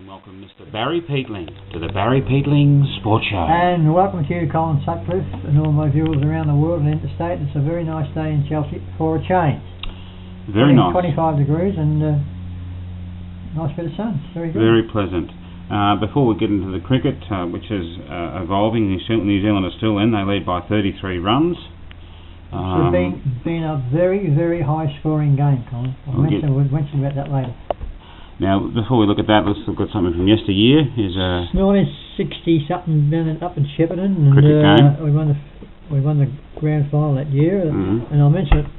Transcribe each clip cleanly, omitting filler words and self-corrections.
Welcome Mr. Barry Peatling to the Barry Peatling Sports Show. And welcome to you, Colin Sutcliffe, and all my viewers around the world and interstate. It's a very nice day in Chelsea for a change. Very nice. 25 degrees and nice bit of sun. Very good. Very pleasant. Before we get into the cricket, which is evolving, New Zealand are still in. They lead by 33 runs. It's been a very, very high-scoring game, Colin. We'll mention about that later. Now, before we look at that, let's look at something from yesteryear. Is 1960-something down up in Shepparton, and cricket game. we won the grand final that year. And I'll mention it.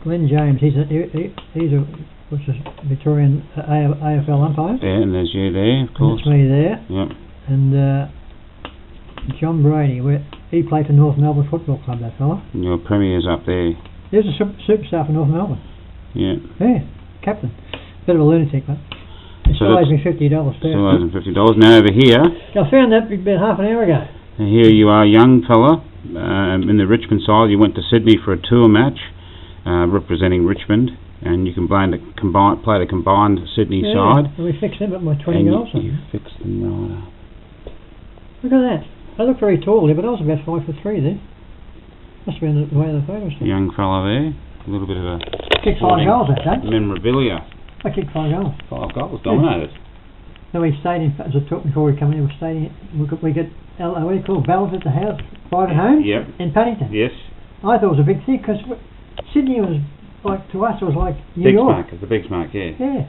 Glenn James, he's a Victorian AFL umpire. Yeah, and there's you there, of course. And it's me there. Yep. And John Brady, he played for North Melbourne Football Club, that fella. And your premier's up there. He was a superstar for North Melbourne. Yeah. Yeah, captain. Bit of a lunatic, but he still owes me $50 per. Still owes him $50. Now over here. I found that about half an hour ago. Here you are, young fella, in the Richmond side. You went to Sydney for a tour match, representing Richmond, and you can play the combined Sydney side. We fixed them up by 20 goals. You fixed them right up. Look at that. I look very tall there, but I was about 5'3" there. Must have been the way the photos. Young fella there. A little bit of a kicked 5 goals that day. Memorabilia. I kicked 5 goals. 5 goals, dominated. No, we stayed in, as I talked before we come in, we get what do you call balls at the house, private home? Yep. In Paddington. Yes. I thought it was a big thing, because Sydney was, like, to us, it was like New Big York. Smoke, it's a big smoke, yeah. Yeah.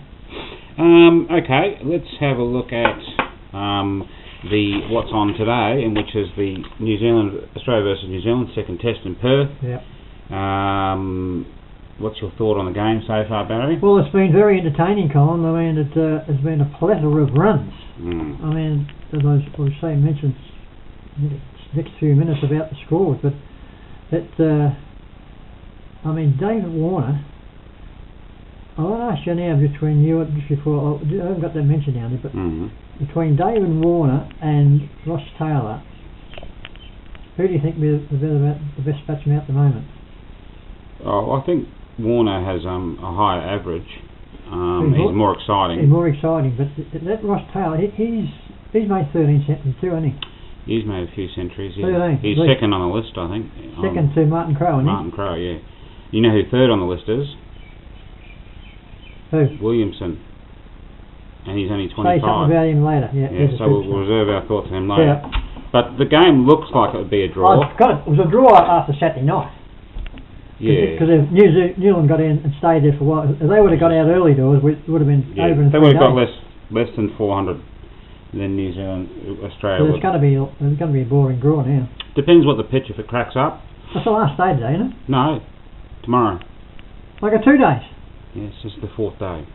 Okay, let's have a look at the what's on today, in which is the Australia versus New Zealand second test in Perth. Yeah. What's your thought on the game so far, Barry? Well, it's been very entertaining, Colin. I mean, it's been a plethora of runs. I mean, as I was saying, mentioned next few minutes about the scores, but I mean, David Warner. I'll ask you now between you just before. I haven't got that mentioned down there, but between David Warner and Ross Taylor, who do you think will be the best batsman at the moment? Oh, I think Warner has a higher average. He's more exciting. He's more exciting, but that Ross Taylor, he's made 13 centuries too, hasn't he? He's made a few centuries. He's second on the list, I think. Second to Martin Crowe, isn't he? Martin Crowe, yeah. You know who third on the list is? Who? Williamson. And he's only 25. Say something about him later. Yeah, so we'll reserve our thoughts on him later. Yeah. But the game looks like it would be a draw. It was a draw after Saturday night. Yeah. Because if New Zealand got in and stayed there for a while, if they would have got out early doors, it would have been over in 3 days. They would have got less than 400 than New Zealand, Australia. So it's going to be a boring draw now. Depends what the pitch, if it cracks up. That's the last day today, isn't it? No, tomorrow. Like 2 days? Yes, it's the 4th day.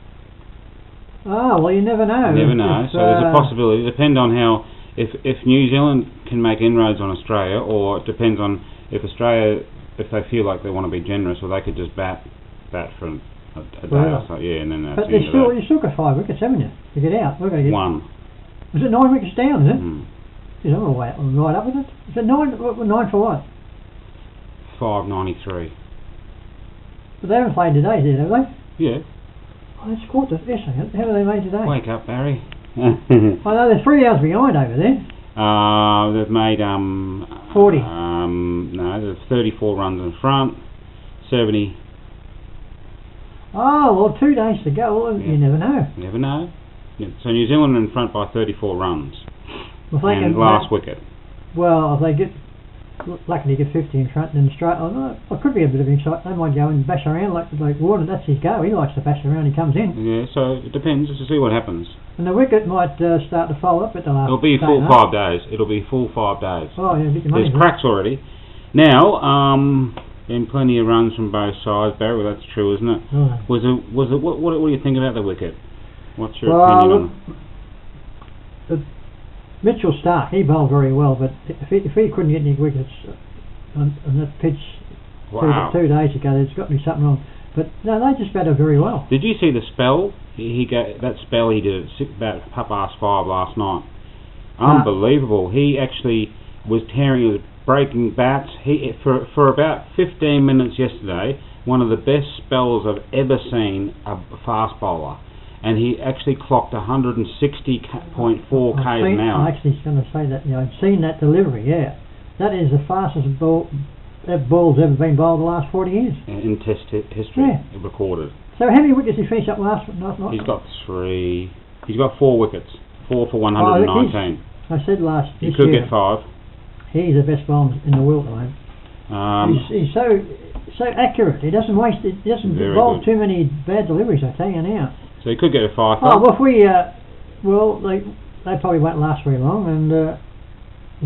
Oh, well, you never know. You never know. So there's a possibility. It depends on how, if New Zealand can make inroads on Australia, or it depends on if Australia, if they feel like they want to be generous, or they could just bat for a day or so. Yeah, and then that's but you still got 5 wickets, haven't you? To get out. We're going to get 1. Was it 9 wickets down, is it? Is it all right up with it? Is it 9 for what? 593. But they haven't played today, have they? Yeah. Oh, they scored this. How have they made today? Wake up, Barry. I know they're 3 hours behind over there. They've made 40. No, there's 34 runs in front. 70. Oh, well, 2 days to go. Well, you never know. You never know. Yeah. So New Zealand are in front by 34 runs. Well, and last wicket. Well, if they get lucky to get 50 in front, then straight. Oh no, it could be a bit of insight. They might go and bash around like Warner. That's his go. He likes to bash around. He comes in. Yeah, so it depends just to see what happens. And the wicket might start to fold up at the last. It'll be full 5 days. It'll be full 5 days. Oh yeah, get your money. There's cracks already. Now, been plenty of runs from both sides, Barry. Well, that's true, isn't it? Oh. Was it? What do you think about the wicket? What's your opinion on it? Mitchell Starc, he bowled very well, but if he couldn't get any wickets on that pitch 2 days ago, there's got to be something wrong. But no, they just batted very well. Did you see the spell? He did about 5:30 last night. Unbelievable. He actually was tearing, was breaking bats. He for about 15 minutes yesterday, one of the best spells I've ever seen a fast bowler. and he actually clocked 160.4 k's an hour. I actually was going to say that. I've seen that delivery. Yeah, that is the fastest ball that ball's ever been bowled the last 40 years In test history, recorded. So how many wickets did he finish up last night? He's got 3. He's got 4 wickets. 4 for 119. I said He could get 5. He's the best bowler in the world, I think. He's so accurate. He doesn't waste. He doesn't bowl too many bad deliveries. I tell you now. So he could get a 5. Oh well, if we they probably won't last very long, and we'll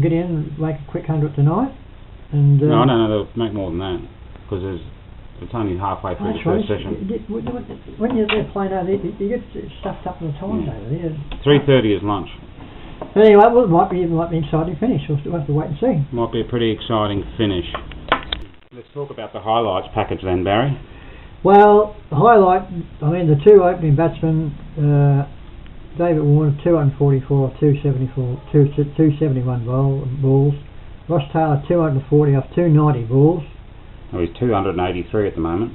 get in and make a quick 100 tonight. And no, they'll make more than that because it's only halfway through the first session. When you're there playing out, you get stuffed up in the times over there. 3:30 is lunch. But anyway, well, it might be an exciting finish. We'll have to wait and see. Might be a pretty exciting finish. Let's talk about the highlights package then, Barry. Well, the highlight, the two opening batsmen, David Warner, 244, 274, 271 balls. Ross Taylor, 240 off 290 balls. Oh, he's 283 at the moment.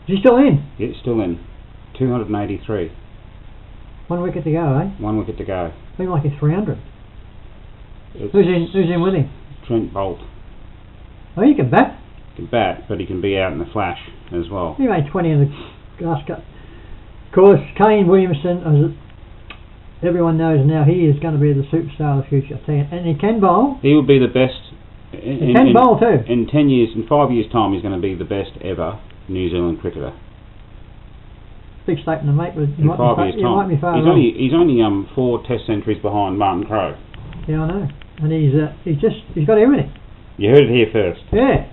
Is he still in? Yeah, still in. 283. 1 wicket to go, eh? 1 wicket to go. Been like a 300. Who's in with him? Trent Boult. Oh, he can bat. He can bat, but he can be out in the flash as well. He made 20 in the last cut. Of course, Kane Williamson, as everyone knows now, he is going to be the superstar of the future. I tell you. And he can bowl. He will be the best. He can bowl too. In 10 years, in 5 years' time, he's going to be the best ever New Zealand cricketer. Big statement to make, but in 5 years' time. He's only 4 Test centuries behind Martin Crowe. Yeah, I know. And he's got everything. You heard it here first. Yeah.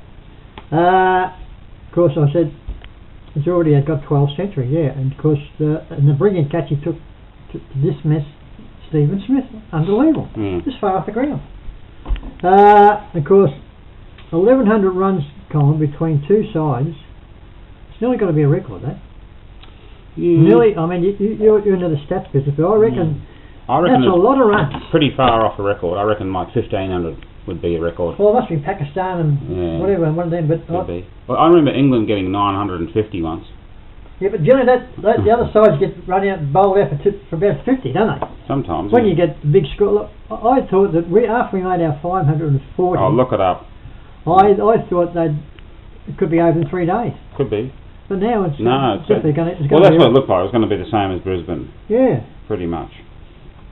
Of course, I said he's already got 12 centuries. Yeah, and of course, and the brilliant catch he took to dismiss Stephen Smith, unbelievable. Just far off the ground. Of course, 1,100 runs, Colin, between two sides. It's nearly got to be a record, that. Nearly. You're into the stats business, but I reckon that's a lot of runs. Pretty far off a record. I reckon like 1,500 would be a record. Well, it must be Pakistan and whatever, one of them. But well, I remember England getting 950 once. Yeah, but generally the other sides get run out and bowled out for about 50, don't they? Sometimes. When you get the big score. Look, I thought that after we made our 540. Oh, look it up. I thought it could be over in 3 days. Could be. But now it's that's what it looked like. It was going to be the same as Brisbane. Yeah. Pretty much.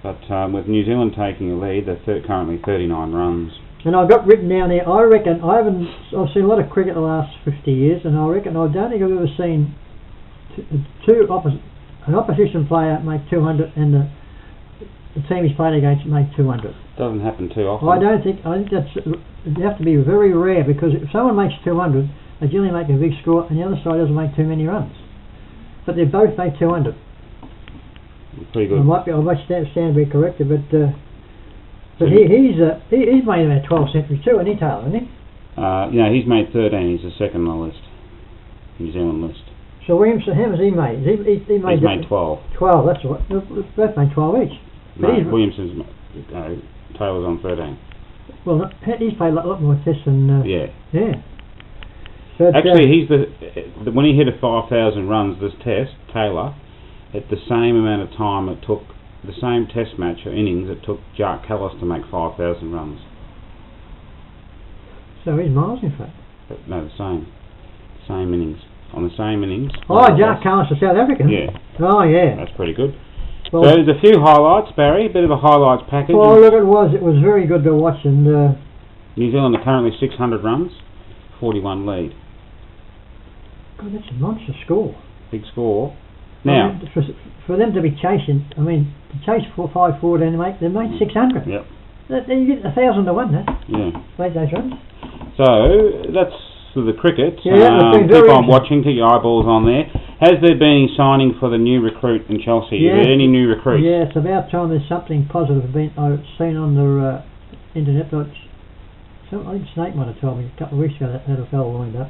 But with New Zealand taking the lead, they're currently 39 runs. And I've got written down there, I reckon, I've seen a lot of cricket the last 50 years, and I reckon I don't think I've ever seen an opposition player make 200 and the team he's played against make 200. Doesn't happen too often. I think that's, you have to be very rare, because if someone makes 200, they generally make a big score, and the other side doesn't make too many runs. But they both make 200. Pretty good. I might stand to be corrected, but he's made about 12 centuries too, isn't he, Taylor, isn't he? He's made 13. He's the second on the list, New Zealand list. So Williamson, how much he made? He's made 12. 12. That's what. Both made 12 each. No, Williamson's Taylor's on 13. Well, he's played a lot more tests than. Yeah. But, actually, he's when he hit 5,000 runs this test, Taylor, at the same amount of time it took, the same test match or innings it took Jacques Kallis to make 5,000 runs. So he's miles in fact. But no, the same innings. On the same innings. Oh, Jacques Kallis, the South African. Yeah. Oh, yeah. That's pretty good. Well, so there's a few highlights, Barry. A bit of a highlights package. Well, look, it was very good to watch, and New Zealand are currently 600 runs, 41 lead. God, that's a monster score. Big score. Now, for them to be chasing, to chase 5 forward and they made 600. Yep. You get 1,000 to 1, that. Yeah. Made those runs. So that's the cricket. Yeah, keep on watching. Keep your eyeballs on there. Has there been any signing for the new recruit in Chelsea? Yeah. Is there any new recruits? Yeah, it's about time there's something positive I've seen on the internet. I think Snake might have told me a couple of weeks ago that had a fellow lined up.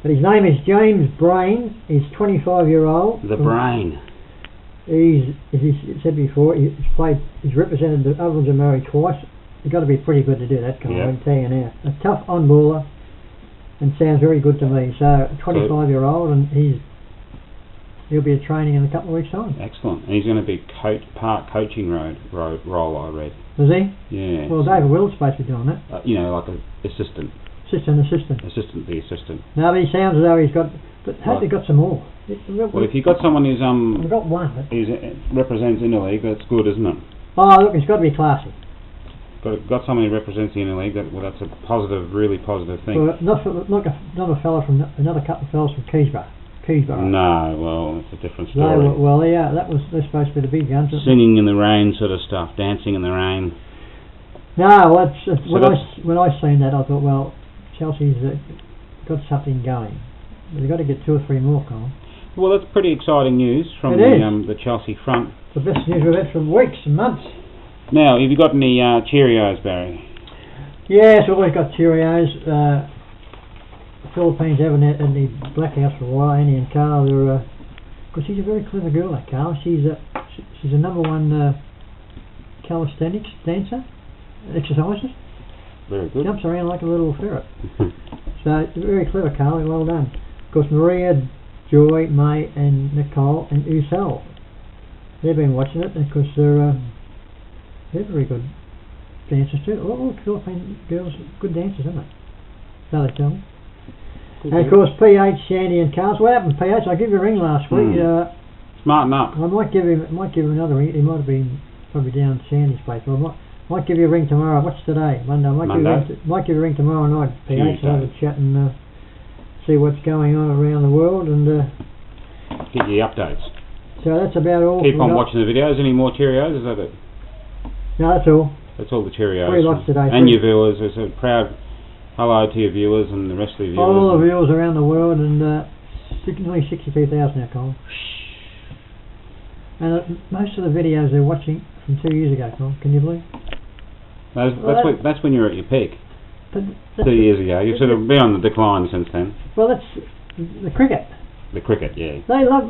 But his name is James Brain. He's 25-year-old. The Brain. As he said before, he's represented the Ovens and Murray twice. You've got to be pretty good to do that, kind of, I'm telling you now. A tough on-baller, and sounds very good to me. So, 25-year-old, and he's he'll be training in a couple of weeks' time. Excellent. And he's going to be part coaching role, I read. Was he? Yeah. Well, David Will's supposed to be doing that. You know, like an assistant. Assistant. The assistant. No, but he sounds as though he's got... But have they got some more? Well, if you've got someone who's... We've got one. represents Interleague, that's good, isn't it? Oh, look, it's got to be classy. Got someone who represents the Interleague, that's a positive, really positive thing. Well, not a fella from... Another couple of fellas from Keysborough. No, well, it's a different story. They're supposed to be the big guns. Singing in the rain sort of stuff, dancing in the rain. No, when I seen that, I thought, well, Chelsea's got something going. But they've got to get 2 or 3 more, Colin. Well, that's pretty exciting news from the Chelsea front. It's the best news we've had for weeks and months. Now, have you got any Cheerios, Barry? Yes, we've always got Cheerios. The Philippines haven't had any Black House for a while. Annie and Carl, because she's a very clever girl, that Carl. She's a #1 calisthenics dancer, exercises. Very good. Jumps around like a little ferret. So very clever, Carl. Well done. Of course, Maria, Joy, May, and Nicole and Usel. They've been watching it because they're very good dancers too. All Philippine girls, good dancers, aren't they? So they tell me. And of course, PH, Sandy, and Carl. What happened, PH? I gave you a ring last week. Smarten up. I might give him another ring. He might have been probably down at Sandy's place. But I might give you a ring tomorrow. What's today? Monday. Might give you a ring tomorrow night, PH. Have a chat and see what's going on around the world and get you the updates. So that's about all. Keep on watching the videos. Any more Cheerios? Is that it? No, that's all. That's all the Cheerios. 3 lots today. And your viewers. It's a proud hello to your viewers and the rest of the viewers. All the viewers around the world and nearly 62,000 now, Colin. And most of the videos they're watching from 2 years ago, Colin. Can you believe? That's when you're at your peak. 2 years ago. You've sort of been on the decline since then. Well, that's the cricket. The cricket, yeah. They must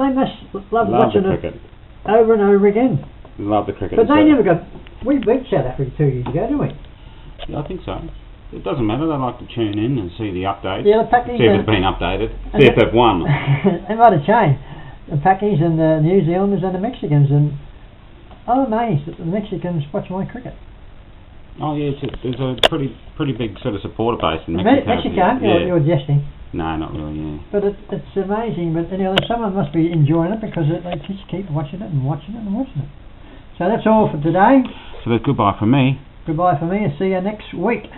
love watching the cricket. It over and over again. Love the cricket. But they never got... We beat South Africa 2 years ago, didn't we? Yeah, I think so. It doesn't matter. They like to tune in and see the updates. Yeah, the Packies... See if it's been updated. See if they've won. They might have changed. The Packies and the New Zealanders and the Mexicans. And I'm amazed that the Mexicans watch my cricket. Oh, yeah. There's a pretty big sort of supporter base in Mexico. Mexico? Yeah. You're jesting. No, not really, yeah. But it's amazing. But someone must be enjoying it because they just keep watching it and watching it and watching it. So that's all for today. So that's goodbye from me. Goodbye for me and see you next week.